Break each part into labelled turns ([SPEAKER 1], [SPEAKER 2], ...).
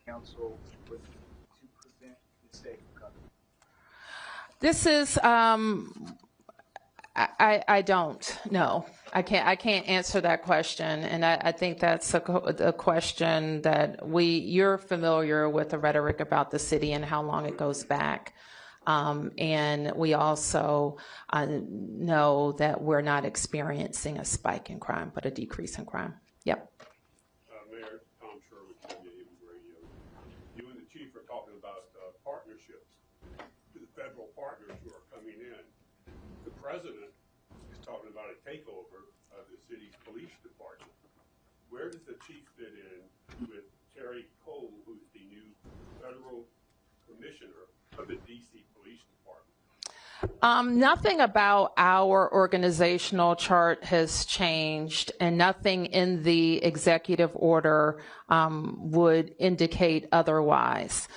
[SPEAKER 1] council to prevent the state from coming?
[SPEAKER 2] This is, I don't know. I can't answer that question, and I think that's a question that you're familiar with the rhetoric about the city and how long it goes back. And we also know that we're not experiencing a spike in crime, but a decrease in crime. Yep.
[SPEAKER 3] Mayor Tom Sherwood, WABE Radio. You and the chief are talking about partnerships with federal partners who are coming in. The president is talking about a takeover of the city's police department. Where does the chief fit in with Terry Cole, who's the new federal commissioner of the D.C. Police Department?
[SPEAKER 2] Nothing about our organizational chart has changed, and nothing in the executive order would indicate otherwise.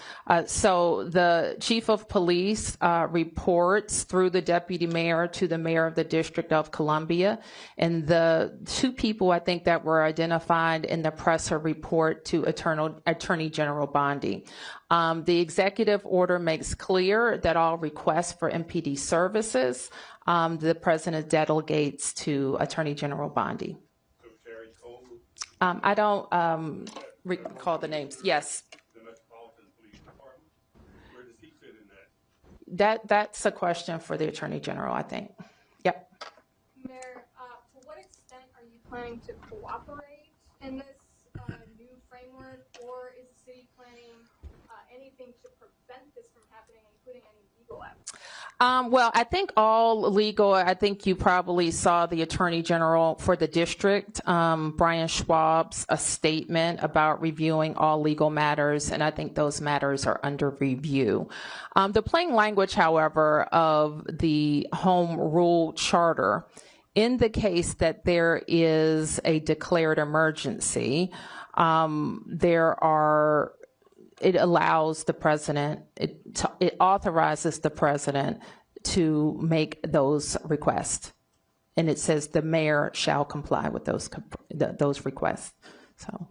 [SPEAKER 2] So the chief of police reports through the deputy mayor to the mayor of the District of Columbia, and the two people I think that were identified in the presser report to Attorney General Bondi. The executive order makes clear that all requests for MPD services, the president delegates to Attorney General Bondi.
[SPEAKER 3] So Terry Cole?
[SPEAKER 2] I don't recall the names. Yes.
[SPEAKER 3] The Metropolitan Police Department? Where does he fit in that?
[SPEAKER 2] That's a question for the Attorney General, I think. Yep.
[SPEAKER 4] Mayor, to what extent are you planning to cooperate in this new framework, or is the city planning anything to prevent this from happening, including any legal acts?
[SPEAKER 2] Well, I think I think you probably saw the Attorney General for the district, Brian Schwab's, a statement about reviewing all legal matters, and I think those matters are under review. The plain language, however, of the Home Rule Charter indicates that there is a declared emergency. It allows the president, it authorizes the president to make those requests. And it says the mayor shall comply with those requests. So,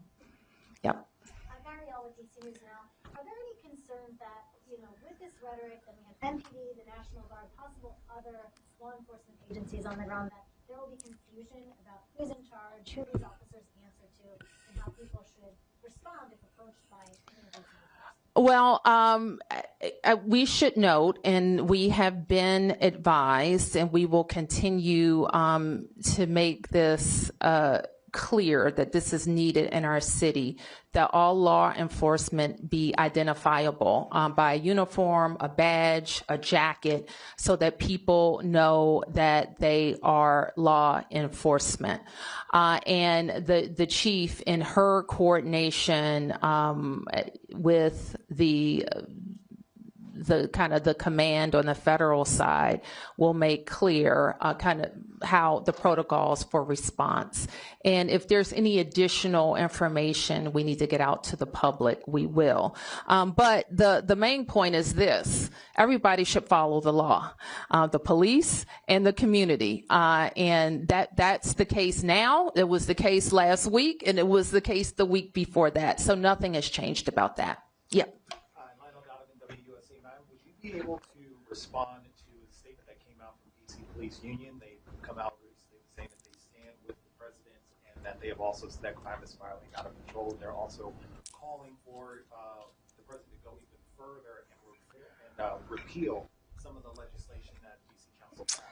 [SPEAKER 2] yep.
[SPEAKER 5] Muriel with DC News Now. Are there any concerns that, with this rhetoric that we have MPD, the National Guard, possible other law enforcement agencies on the ground, that there will be confusion about who's in charge, who these officers answer to, and how people should respond if approached by any of those?
[SPEAKER 2] Well, we should note, and we have been advised, and we will continue to make this clear that this is needed in our city, that all law enforcement be identifiable by a uniform, a badge, a jacket, so that people know that they are law enforcement. And the chief, in her coordination with the kind of the command on the federal side, will make clear kind of how the protocols for response. And if there's any additional information we need to get out to the public, we will. But the main point is this: everybody should follow the law, the police and the community. And that's the case now. It was the case last week, and it was the case the week before that. So nothing has changed about that. Yep.
[SPEAKER 1] Would you be able to respond to the statement that came out from DC Police Union? They've come out saying that they stand with the president and that they have also said that crime is spiraling out of control. They're also calling for the president to go even further and repeal some of the legislation that DC Council passed.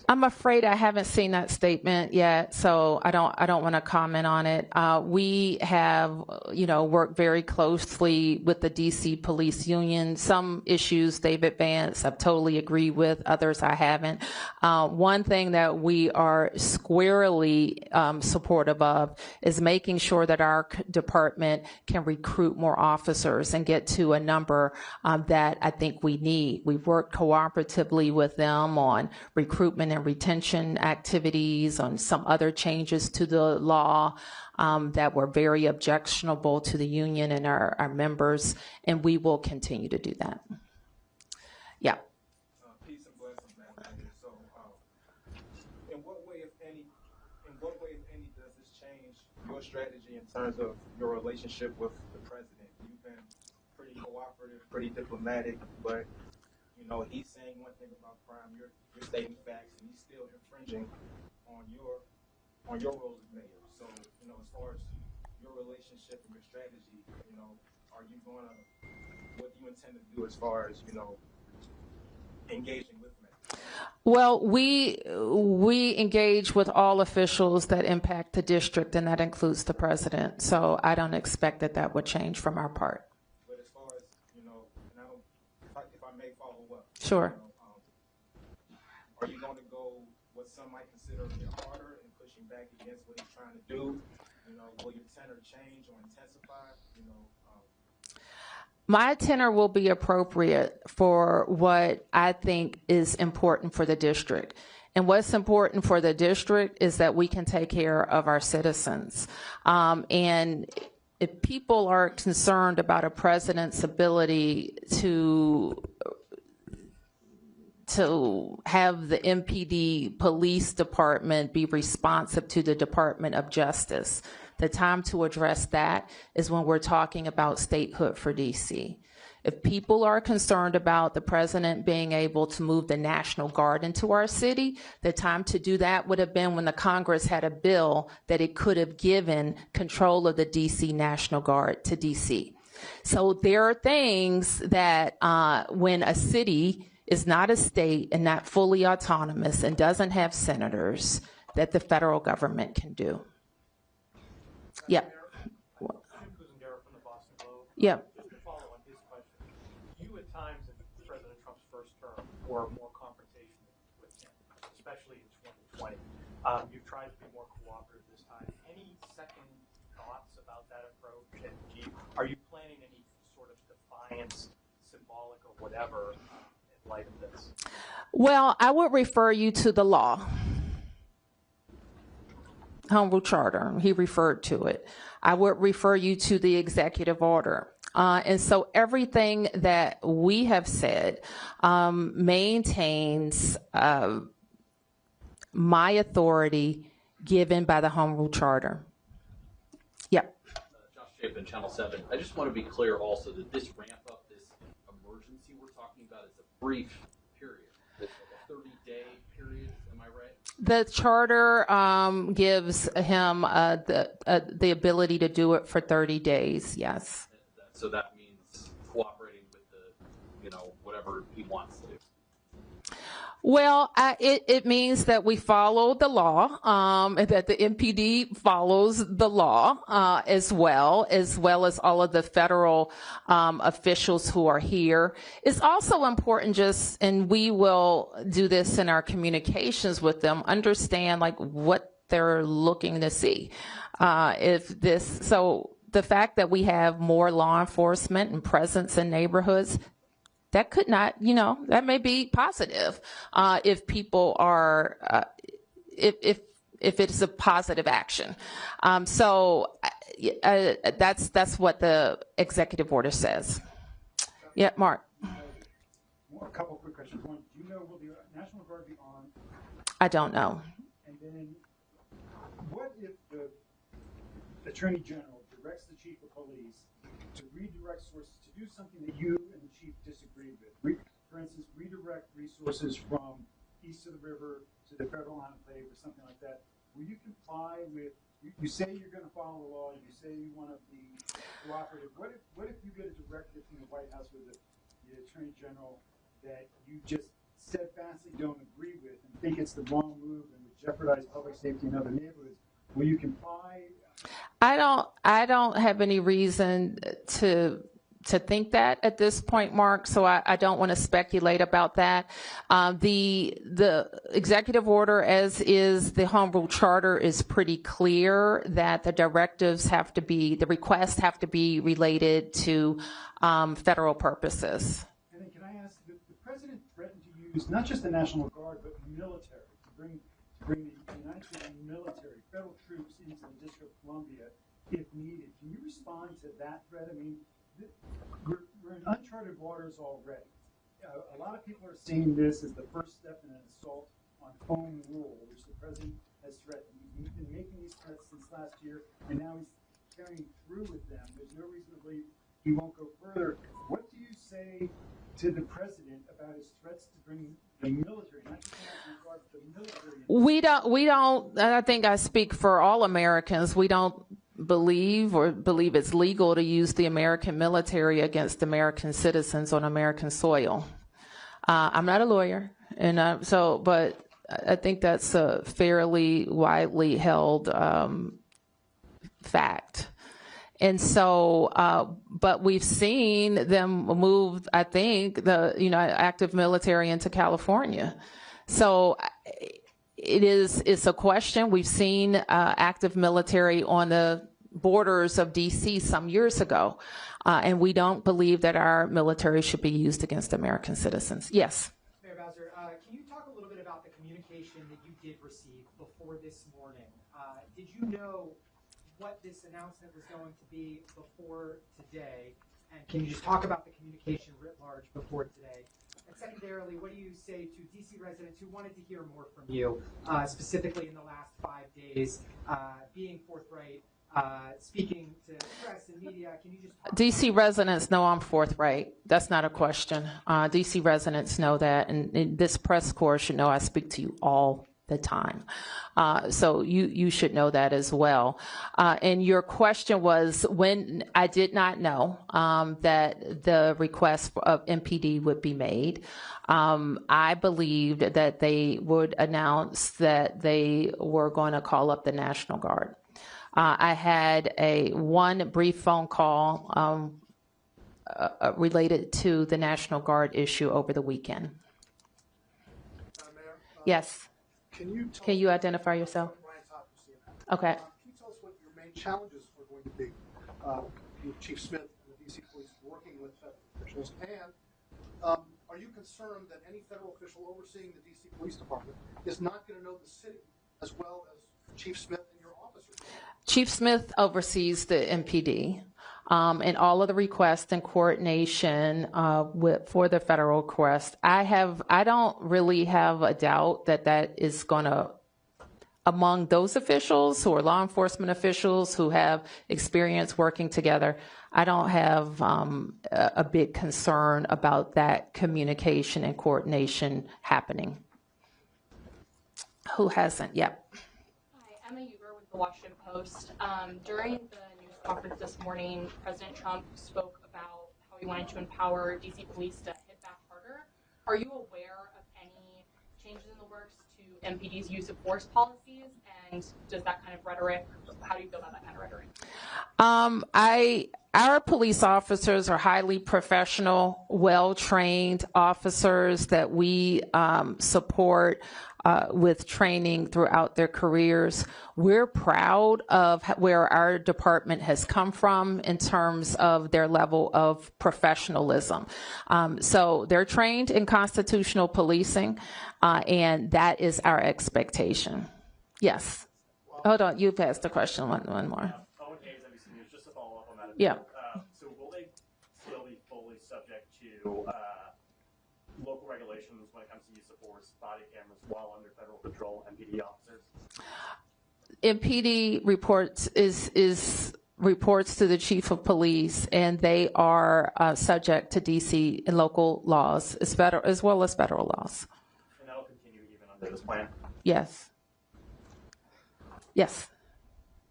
[SPEAKER 2] I'm afraid I haven't seen that statement yet, so I don't want to comment on it. We have, worked very closely with the DC Police Union. Some issues they've advanced, I've totally agreed with. Others I haven't. One thing that we are squarely supportive of is making sure that our department can recruit more officers and get to a number that I think we need. We've worked cooperatively with them on recruitment and retention activities, on some other changes to the law that were very objectionable to the union and our members, and we will continue to do that. Yeah.
[SPEAKER 6] Peace and blessings, man. So, in what way, if any, does this change your strategy in terms of your relationship with the president? Do you pretty cooperative, pretty diplomatic, but you know, he's saying one thing about crime, you're stating facts, and he's still infringing on your role as mayor. So, you know, as far as your relationship and your strategy, you know, what do you intend to do as far as, you know, engaging with me?
[SPEAKER 2] Well, we engage with all officials that impact the district, and that includes the president. So I don't expect that would change from our part.
[SPEAKER 6] But as far as, you know, and if I may follow up.
[SPEAKER 2] Sure.
[SPEAKER 6] You know, are you going to go what some might consider a bit harder and pushing back against what he's trying to do? You know, will your tenor change or intensify? You know.
[SPEAKER 2] My tenor will be appropriate for what I think is important for the district. And what's important for the district is that we can take care of our citizens. And if people are concerned about a president's ability to have the MPD police department be responsive to the Department of Justice, the time to address that is when we're talking about statehood for DC. If people are concerned about the president being able to move the National Guard into our city, the time to do that would have been when the Congress had a bill that it could have given control of the DC National Guard to DC. So there are things that when a city is not a state and not fully autonomous and doesn't have senators, that the federal government can do. Yeah.
[SPEAKER 1] From the Boston Globe.
[SPEAKER 2] Yeah.
[SPEAKER 1] Just to follow on his question, you at times in President Trump's first term were more confrontational with him, especially in 2020. You've tried to be more cooperative this time. Any second thoughts about that approach? And are you planning any sort of defiance, symbolic or whatever, in light of this?
[SPEAKER 2] Well, I would refer you to the law. Home Rule Charter, he referred to it. I would refer you to the executive order. And so everything that we have said maintains my authority given by the Home Rule Charter. Yep.
[SPEAKER 7] Josh Chapin, Channel 7. I just want to be clear also that this ramp up, this emergency we're talking about is a brief period. It's like a 30-day period. Am I right?
[SPEAKER 2] The charter gives him the ability to do it for 30 days, yes.
[SPEAKER 7] So that means cooperating with the, you know, whatever he wants to do.
[SPEAKER 2] Well, it means that we follow the law, and that the MPD follows the law as well as all of the federal officials who are here. It's also important and we will do this in our communications with them, understand like what they're looking to see. So the fact that we have more law enforcement and presence in neighborhoods, that could not, that may be positive if people are, if it's a positive action. So that's what the executive order says. Yeah, Mark.
[SPEAKER 8] A couple quick questions. One, do you know, will the National Guard be armed?
[SPEAKER 2] I don't know.
[SPEAKER 8] And then, what if the Attorney General directs the Chief of Police to redirect sources to do something that you and the Chief disagree with? For instance, redirect resources from east of the river to the federal enclave or something like that. Will you comply with, you say you're going to follow the law, you say you want to be cooperative. What if you get a directive from the White House with the Attorney General that you just steadfastly don't agree with and think it's the wrong move and would jeopardize public safety in other neighborhoods? Will you comply?
[SPEAKER 2] I don't have any reason to think that at this point, Mark, so I don't want to speculate about that. The executive order, as is the Home Rule Charter, is pretty clear that the directives the requests have to be related to federal purposes.
[SPEAKER 8] And then can I ask, the President threatened to use not just the National Guard, but military, to bring the United States military, federal troops into the District of Columbia if needed. Can you respond to that threat? I mean, we're in uncharted waters already. A lot of people are seeing this as the first step in an assault on home rule, which the president has threatened. He's been making these threats since last year, and now he's carrying through with them. There's no reason to believe he won't go further. say to the president about his threats to bring the military, not just the National Guard, but the military?
[SPEAKER 2] We don't, I think I speak for all Americans. We don't believe it's legal to use the American military against American citizens on American soil. I'm not a lawyer, but I think that's a fairly widely held fact. And so, but we've seen them move, I think, active military into California. So it's a question. We've seen active military on the borders of D.C. some years ago, and we don't believe that our military should be used against American citizens. Yes?
[SPEAKER 9] Mayor Bowser, can you talk a little bit about the communication that you did receive before this morning? Did you know what this announcement was going to be before today? And can you just talk about the communication writ large before today? And secondarily, what do you say to D.C. residents who wanted to hear more from you, specifically in the last 5 days, being forthright, speaking to press and media? Can you just
[SPEAKER 2] D.C. residents know I'm forthright. That's not a question. D.C. residents know that, and this press corps should know I speak to you all the time. So you should know that as well. And your question was, when I did not know that the request of MPD would be made. I believed that they would announce that they were going to call up the National Guard. I had one brief phone call related to the National Guard issue over the weekend.
[SPEAKER 10] Mayor,
[SPEAKER 2] yes.
[SPEAKER 10] Can you
[SPEAKER 2] identify yourself? Okay.
[SPEAKER 10] Can you tell us what your main challenges are going to be? Chief Smith and the D.C. Police working with federal officials, and are you concerned that any federal official overseeing the D.C. Police Department is not going to know the city as well as Chief Smith and your officers?
[SPEAKER 2] Chief Smith oversees the MPD, and all of the requests and coordination for the federal request. I don't really have a doubt that is going to, among those officials who are law enforcement officials who have experience working together, I don't have a big concern about that communication and coordination happening. Who hasn't? Yep.
[SPEAKER 11] Hi, Emma Huber with the Washington Post. During the news conference this morning, President Trump spoke about how he wanted to empower D.C. police to hit back harder. Are you aware of any changes in the works to MPD's use of force policies? And does that kind of rhetoric, how do you feel about that kind of rhetoric? Our
[SPEAKER 2] police officers are highly professional, well-trained officers that we support with training throughout their careers. We're proud of where our department has come from in terms of their level of professionalism. So they're trained in constitutional policing, and that is our expectation. Yes. Hold on, you've asked a question, one more.
[SPEAKER 1] Owen Hayes, NBC News, just to follow up on that.
[SPEAKER 2] Yeah.
[SPEAKER 1] So will they still be fully subject to local regulations when it comes to use of force, body cameras, while under federal patrol, MPD officers?
[SPEAKER 2] MPD reports to the chief of police, and they are subject to DC and local laws as well as federal laws.
[SPEAKER 1] And that will continue even under this plan?
[SPEAKER 2] Yes. Yes.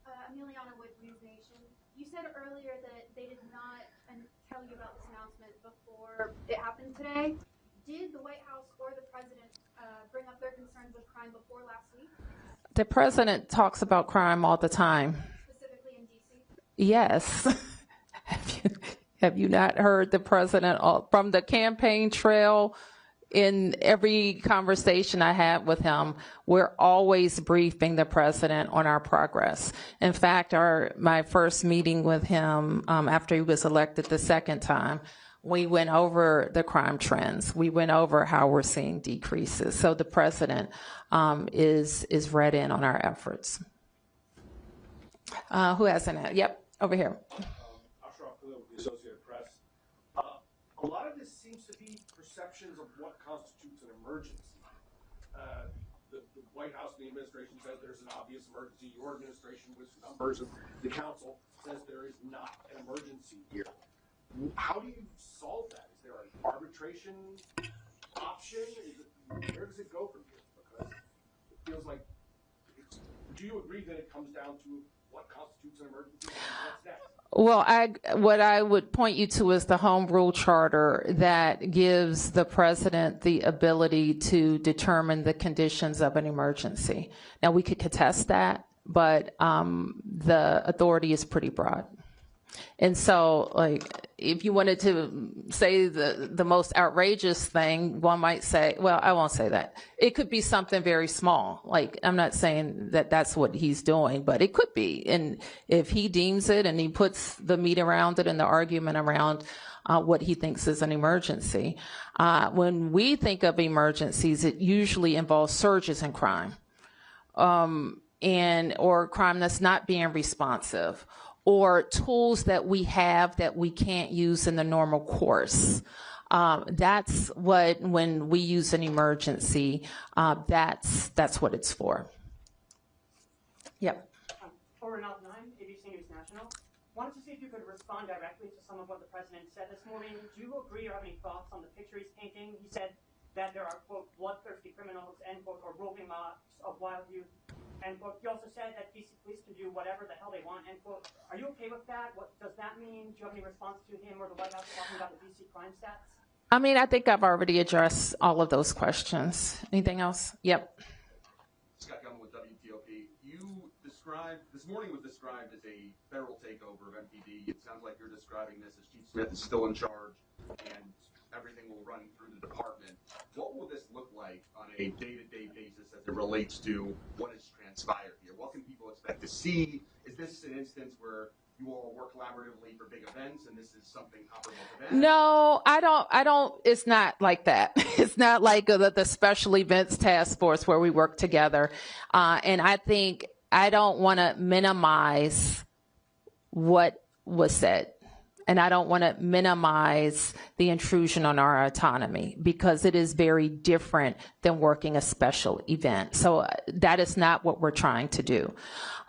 [SPEAKER 4] Emiliana with News Nation. You said earlier that they did not tell you about this announcement before it happened today. Did the White House or the president bring up their concerns with crime before last week?
[SPEAKER 2] The president talks about crime all the time.
[SPEAKER 4] Specifically in D.C.?
[SPEAKER 2] Yes. Have you not heard the president from the campaign trail? In every conversation I had with him, we're always briefing the president on our progress. In fact, my first meeting with him after he was elected the second time, we went over the crime trends. We went over how we're seeing decreases. So the president is read in on our efforts. Who hasn't? Yep, over here.
[SPEAKER 12] The Associated Press. A lot of this seems to be perceptions of what constitutes an emergency. The White House and the administration says there's an obvious emergency. Your administration, with numbers of the council, says there is not an emergency here. How do you solve that? Is there arbitration option? Where does it go from here? Because it feels like, do you agree that it comes down to what constitutes an emergency and what's next?
[SPEAKER 2] Well, what I would point you to is the Home Rule Charter that gives the president the ability to determine the conditions of an emergency. Now, we could contest that, but the authority is pretty broad. And so, like, if you wanted to say the most outrageous thing, one might say, well, I won't say that. It could be something very small. Like, I'm not saying that that's what he's doing, but it could be. And if he deems it and he puts the meat around it and the argument around what he thinks is an emergency. When we think of emergencies, it usually involves surges in crime, or crime that's not being responsive, or tools that we have that we can't use in the normal course. That's what, when we use an emergency, that's what it's for. Yep.
[SPEAKER 13] Over 9, ABC News National. Wanted to see if you could respond directly to some of what the president said this morning. Do you agree or have any thoughts on the picture he's painting? He said that there are, quote, bloodthirsty criminals, end quote, or roving mobs of wild youth. And he also said that DC police can do whatever the hell they want, end quote. Are you okay with that? What does that mean? Do you have any response to him or the White House talking about the DC crime stats?
[SPEAKER 2] I mean, I think I've already addressed all of those questions. Anything else? Yep.
[SPEAKER 14] Scott Gellman with WTOP. This morning was described as a federal takeover of MPD. It sounds like you're describing this as Chief Smith is still in charge and everything will run through the department. What will this look like on a day-to-day basis as it relates to what has transpired here? What can people expect to see? Is this an instance where you all work collaboratively for big events and this is something comparable to that?
[SPEAKER 2] No, I don't, it's not like that. It's not like the special events task force where we work together. And I think I don't want to minimize what was said. And I don't want to minimize the intrusion on our autonomy because it is very different than working a special event. So that is not what we're trying to do.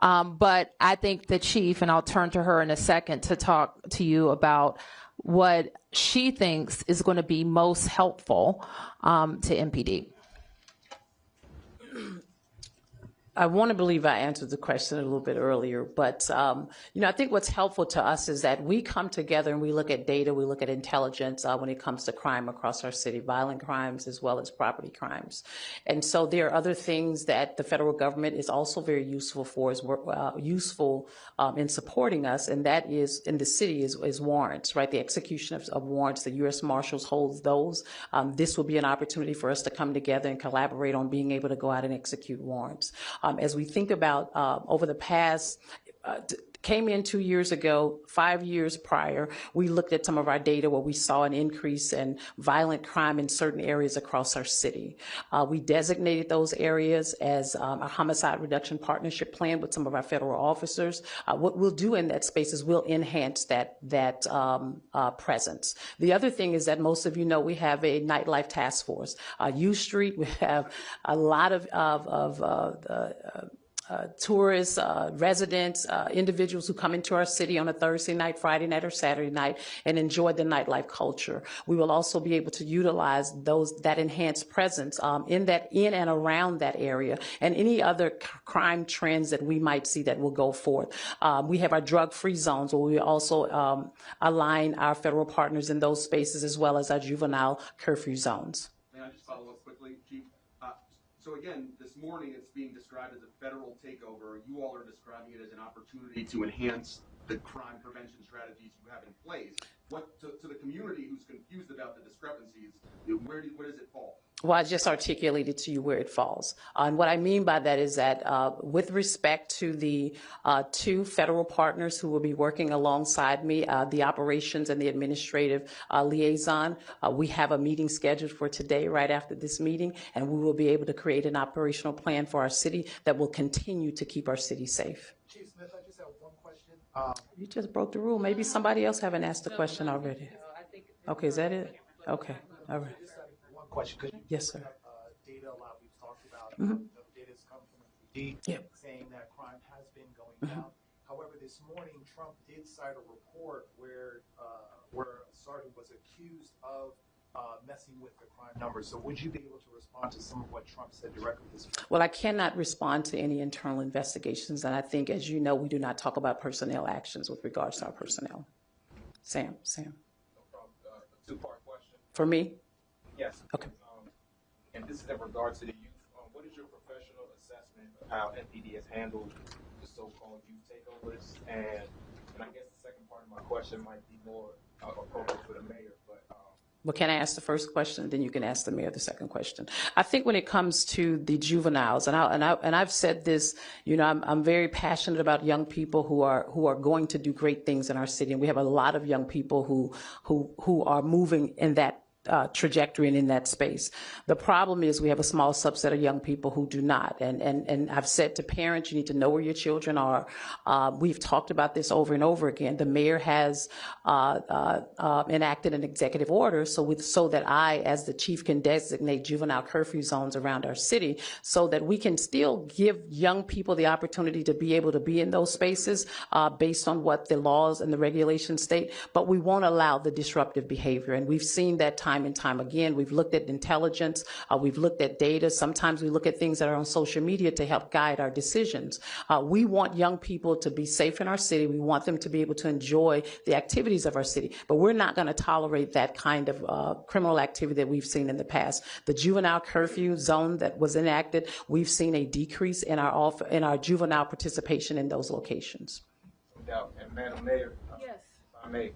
[SPEAKER 2] But I think the chief, and I'll turn to her in a second to talk to you about what she thinks is going to be most helpful to MPD.
[SPEAKER 15] I want to believe I answered the question a little bit earlier, but I think what's helpful to us is that we come together and we look at data, we look at intelligence when it comes to crime across our city, violent crimes as well as property crimes. And so there are other things that the federal government is also very useful for, useful in supporting us, and that is in the city is warrants, right? The execution of warrants, the U.S. Marshals holds those. This will be an opportunity for us to come together and collaborate on being able to go out and execute warrants. As we think about over the past, came in 2 years ago, 5 years prior, we looked at some of our data where we saw an increase in violent crime in certain areas across our city. We designated those areas as a homicide reduction partnership plan with some of our federal officers. What we'll do in that space is we'll enhance that presence. The other thing is that most of you know we have a nightlife task force. U Street, we have a lot of tourists, residents, individuals who come into our city on a Thursday night, Friday night, or Saturday night and enjoy the nightlife culture. We will also be able to utilize that enhanced presence in and around that area and any other crime trends that we might see that will go forth. We have our drug-free zones where we also align our federal partners in those spaces as well as our juvenile curfew zones.
[SPEAKER 14] May I just follow up quickly, Chief? So again, this morning it's being described as a federal takeover. You all are describing it as an opportunity to enhance the crime prevention strategies you have in place. What to the community who's confused about the discrepancies, where does it fall?
[SPEAKER 15] Well, I just articulated to you where it falls. And what I mean by that is that with respect to the 2 federal partners who will be working alongside me, the operations and the administrative liaison, we have a meeting scheduled for today right after this meeting, and we will be able to create an operational plan for our city that will continue to keep our city safe.
[SPEAKER 10] Chief Smith, I just have one question.
[SPEAKER 15] You just broke the rule. Maybe somebody else haven't asked the question already. Okay, is that it? Okay, all right.
[SPEAKER 1] Question.
[SPEAKER 15] Yes, sir.
[SPEAKER 1] Data a lot we've talked about. Data has come from MPD saying that crime has been going down. However, this morning Trump did cite a report where a sergeant was accused of messing with the crime numbers. So would you be able to respond to some of what Trump said directly this week?
[SPEAKER 15] Well, I cannot respond to any internal investigations, and I think, as you know, we do not talk about personnel actions with regards to our personnel. Sam.
[SPEAKER 6] No problem. A two-part question.
[SPEAKER 15] For me?
[SPEAKER 6] Yes.
[SPEAKER 15] Okay.
[SPEAKER 6] And this is in regard to the youth. What is your professional assessment of how NPD has handled the so-called youth takeovers? And I guess the second part of my question might be more appropriate for the mayor, but.
[SPEAKER 15] Well, can I ask the first question? Then you can ask the mayor the second question. I think when it comes to the juveniles, and I've said this, you know, I'm very passionate about young people who are going to do great things in our city, and we have a lot of young people who are moving in that trajectory and in that space. The problem is we have a small subset of young people who do not. And I've said to parents, you need to know where your children are. We've talked about this over and over again. The mayor has enacted an executive order so that I, as the chief, can designate juvenile curfew zones around our city so that we can still give young people the opportunity to be able to be in those spaces based on what the laws and the regulations state, but we won't allow the disruptive behavior. And we've seen that time and time again. We've looked at intelligence, we've looked at data. Sometimes we look at things that are on social media to help guide our decisions. We want young people to be safe in our city. We want them to be able to enjoy the activities of our city, but we're not going to tolerate that kind of criminal activity that we've seen in the past. The juvenile curfew zone that was enacted, we've seen a decrease in our juvenile participation in those locations.
[SPEAKER 6] No doubt. And Madam Mayor,
[SPEAKER 2] Yes.
[SPEAKER 6] if I may,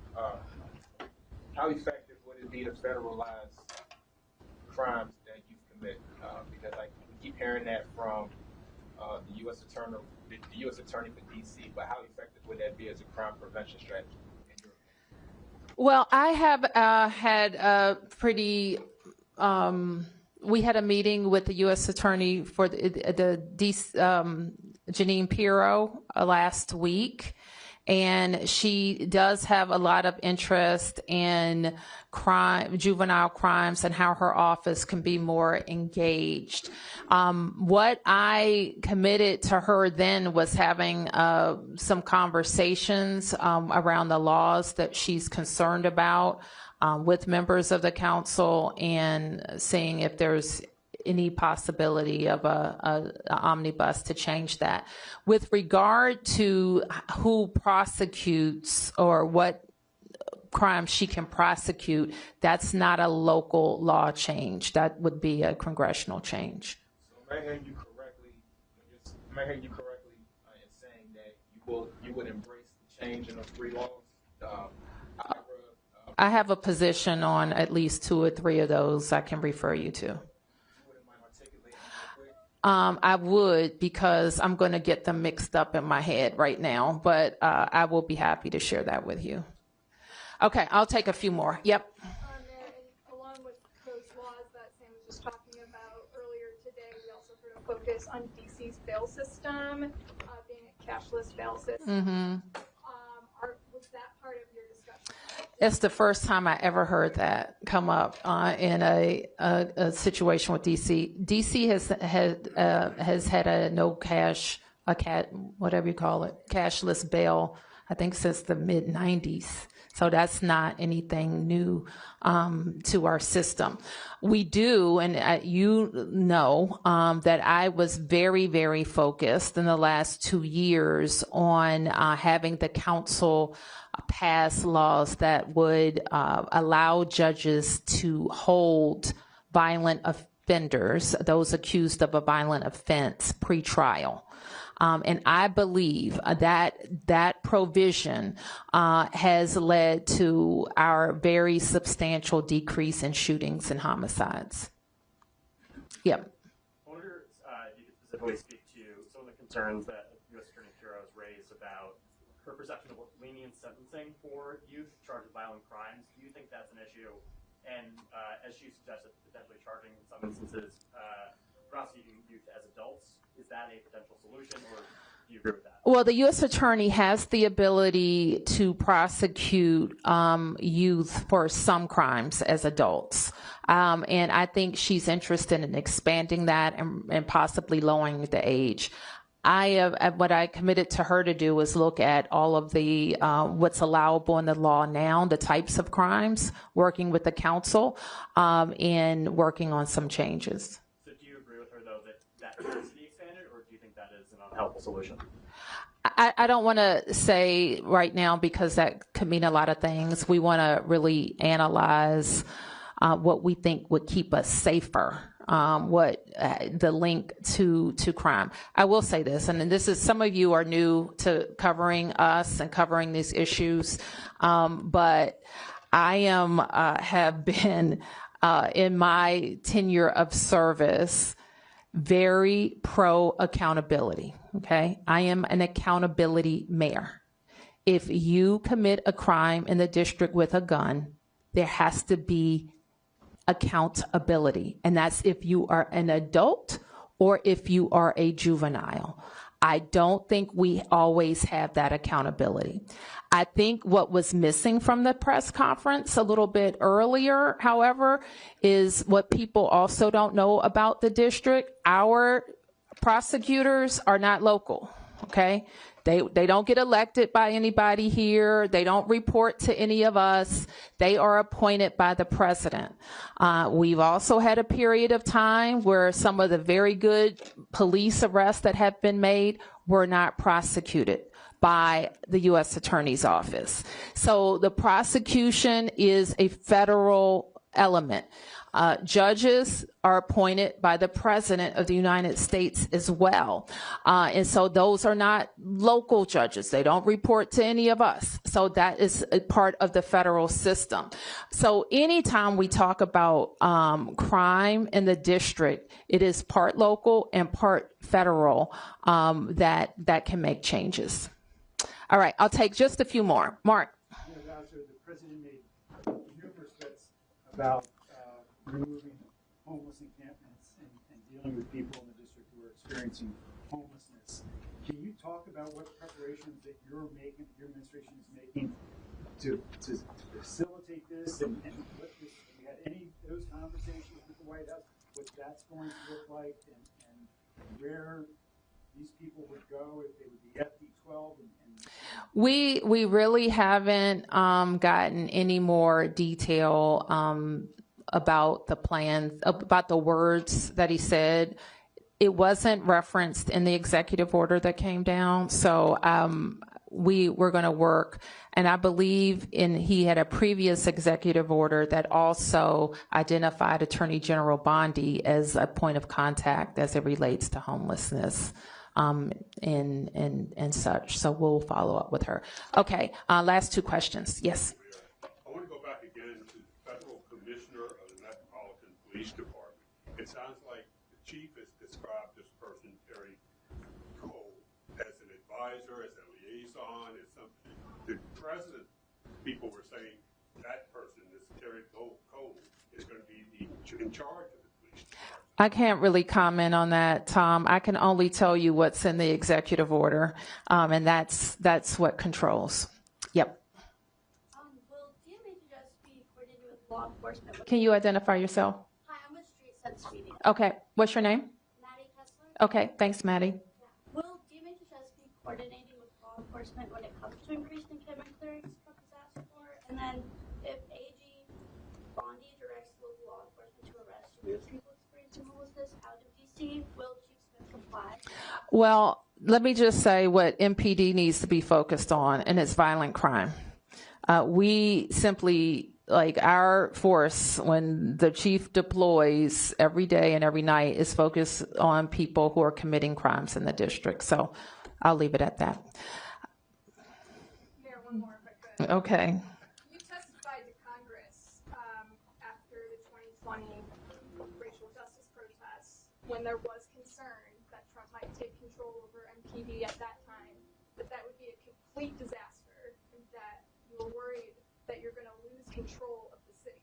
[SPEAKER 6] how effective would it be to federalize crimes that you commit? Because we keep hearing that from the U.S. Attorney for D.C., but how effective would that be as a crime prevention strategy?
[SPEAKER 2] Well, I have had a pretty. We had a meeting with the U.S. Attorney for the Janine Pirro last week, and she does have a lot of interest in juvenile crimes and how her office can be more engaged. What I committed to her then was having some conversations around the laws that she's concerned about with members of the council and seeing if there's any possibility of a omnibus to change that. With regard to who prosecutes or what crime she can prosecute, that's not a local law change. That would be a congressional change.
[SPEAKER 6] So am I hearing you correctly? In saying that you would embrace the change in those three laws?
[SPEAKER 2] I have a position on at least 2 or 3 of those I can refer you to. I would, because I'm going to get them mixed up in my head right now, but I will be happy to share that with you. Okay, I'll take a few more. Yep.
[SPEAKER 4] Along with those laws that Sam was just talking about earlier today, we also heard a focus on DC's bail system, being a cashless bail system.
[SPEAKER 2] Mm-hmm.
[SPEAKER 4] Was that part of your discussion?
[SPEAKER 2] It's the first time I ever heard that come up in a situation with DC. DC has had a no cash, whatever you call it, cashless bail, I think since the mid-90s. So that's not anything new to our system. We do, and you know that I was very, very focused in the last 2 years on having the council pass laws that would allow judges to hold violent offenders, those accused of a violent offense, pre-trial. And I believe that provision has led to our very substantial decrease in shootings and homicides. Yep.
[SPEAKER 16] I wonder if you could specifically speak to some of the concerns that U.S. Attorney Pirro has raised about her perception of lenient sentencing for youth charged with violent crimes. Do you think that's an issue? And as she suggested, potentially charging in some instances prosecuting youth as adults, is that a potential solution, or do you agree with that?
[SPEAKER 2] Well, the U.S. Attorney has the ability to prosecute youth for some crimes as adults. And I think she's interested in expanding that and possibly lowering the age. what I committed to her to do is look at all of the what's allowable in the law now, the types of crimes, working with the council, and working on some changes.
[SPEAKER 16] So do you agree with her, though, that has to be expanded, or do you think that is an unhelpful solution?
[SPEAKER 2] I don't want to say right now because that could mean a lot of things. We want to really analyze what we think would keep us safer, what the link to crime. I will say this, and this is, some of you are new to covering us and covering these issues, but I have been in my tenure of service very pro accountability. Okay, I am an accountability mayor. If you commit a crime in the district with a gun, there has to be accountability. And that's if you are an adult or if you are a juvenile. I don't think we always have that accountability. I think what was missing from the press conference a little bit earlier, however, is what people also don't know about the district. Our prosecutors are not local, okay? They don't get elected by anybody here. They don't report to any of us. They are appointed by the president. We've also had a period of time where some of the very good police arrests that have been made were not prosecuted by the U.S. Attorney's Office. So the prosecution is a federal element. Judges are appointed by the President of the United States as well. And so those are not local judges. They don't report to any of us. So that is a part of the federal system. So anytime we talk about crime in the district, it is part local and part federal that can make changes. All right, I'll take just a few more. Mark.
[SPEAKER 8] Bowser, the president made numerous threats about removing homeless encampments and dealing with people in the district who are experiencing homelessness. Can you talk about what preparations that your administration is making to facilitate this and what this, have you had any of those conversations with the White House, what that's going to look like and where these people would go, if they would be FD12
[SPEAKER 2] We really haven't gotten any more detail about the plans, about the words that he said. It wasn't referenced in the executive order that came down. So we're going to work. And I believe he had a previous executive order that also identified Attorney General Bondi as a point of contact as it relates to homelessness. And such. So we'll follow up with her. Okay, last two questions. Yes.
[SPEAKER 3] I want to go back again to the federal commissioner of the Metropolitan Police Department. It sounds like the chief has described this person, Terry Cole, as an advisor, as a liaison, as something. The president, people were saying that person, this Terry Cole, is going to be in charge of the police department.
[SPEAKER 2] I can't really comment on that, Tom. I can only tell you what's in the executive order, and that's what controls. Yep.
[SPEAKER 17] Will DMHS be coordinated with law enforcement?
[SPEAKER 2] Can you identify yourself?
[SPEAKER 17] Hi, I'm with Street Sense Speeding.
[SPEAKER 2] Okay. What's your name?
[SPEAKER 17] Maddie Kessler.
[SPEAKER 2] Okay. Thanks, Maddie.
[SPEAKER 17] Yeah. Will DMHS be coordinating with law enforcement when it comes to increased encampment clearance from disaster floor? And then if AG Bondi directs local law enforcement to arrest you with people experiencing homelessness out of DC, will Chief Smith comply?
[SPEAKER 2] Well, let me just say what MPD needs to be focused on, and it's violent crime. We simply, like our force, when the chief deploys every day and every night, is focused on people who are committing crimes in the district. So I'll leave it at that.
[SPEAKER 4] Mayor, one more if I could.
[SPEAKER 2] Okay.
[SPEAKER 4] You testified to Congress after the 2020 racial justice protests when there was concern that Trump might take control over MPD at that time, that would be a complete disaster, and that you were worried that you're going to lose control of the city.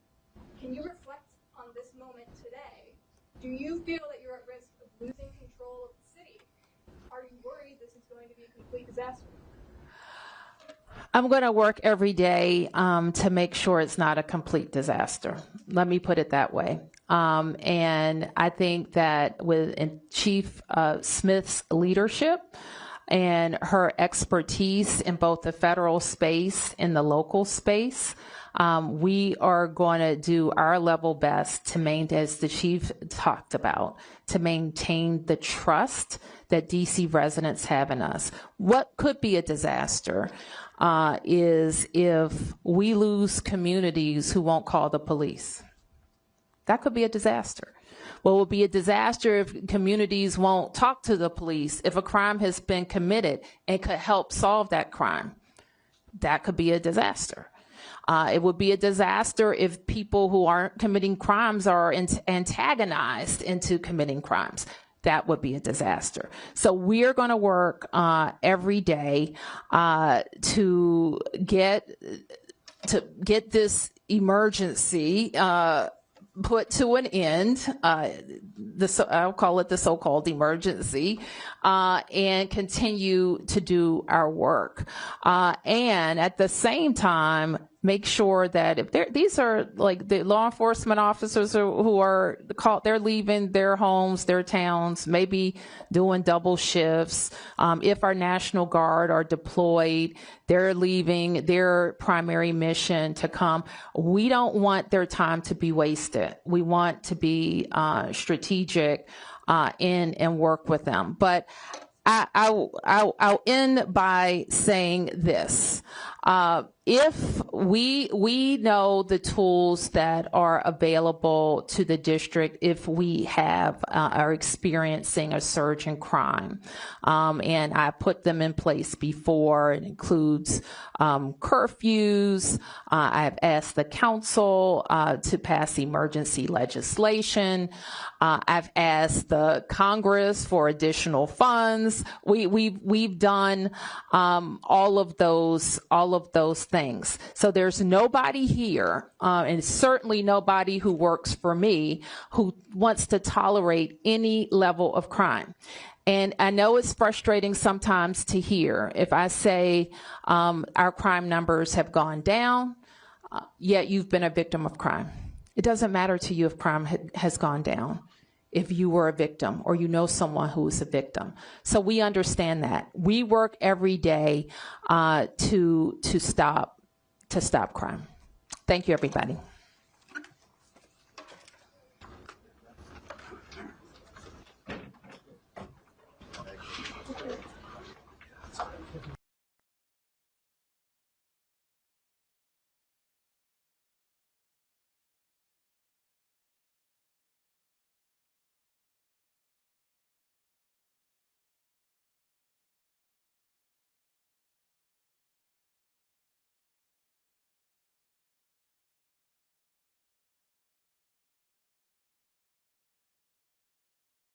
[SPEAKER 4] Can you reflect on this moment today? Do you feel that you're at risk of losing control of the city? Are you worried this is going to be a complete disaster?
[SPEAKER 2] I'm going to work every day to make sure it's not a complete disaster. Let me put it that way. And I think that with Chief Smith's leadership and her expertise in both the federal space and the local space, we are going to do our level best to maintain, as the chief talked about, to maintain the trust that DC residents have in us. What could be a disaster is if we lose communities who won't call the police. That could be a disaster. What will be a disaster if communities won't talk to the police if a crime has been committed and could help solve that crime. That could be a disaster. It would be a disaster if people who aren't committing crimes are antagonized into committing crimes. That would be a disaster. So we're going to work every day to get this emergency put to an end. I'll call it the so-called emergency, and continue to do our work. And at the same time, make sure that if these are like the law enforcement officers who are called, they're leaving their homes, their towns, maybe doing double shifts. If our National Guard are deployed, they're leaving their primary mission to come. We don't want their time to be wasted. We want to be strategic and work with them. But I'll end by saying this. If we know the tools that are available to the district if we are experiencing a surge in crime, and I put them in place before. It includes curfews. I've asked the council to pass emergency legislation. I've asked the Congress for additional funds. We've done all of those things. So there's nobody here, and certainly nobody who works for me, who wants to tolerate any level of crime. And I know it's frustrating sometimes to hear if I say our crime numbers have gone down, yet you've been a victim of crime. It doesn't matter to you if crime has gone down, if you were a victim or you know someone who is a victim. So we understand that. We work every day to stop crime. Thank you, everybody.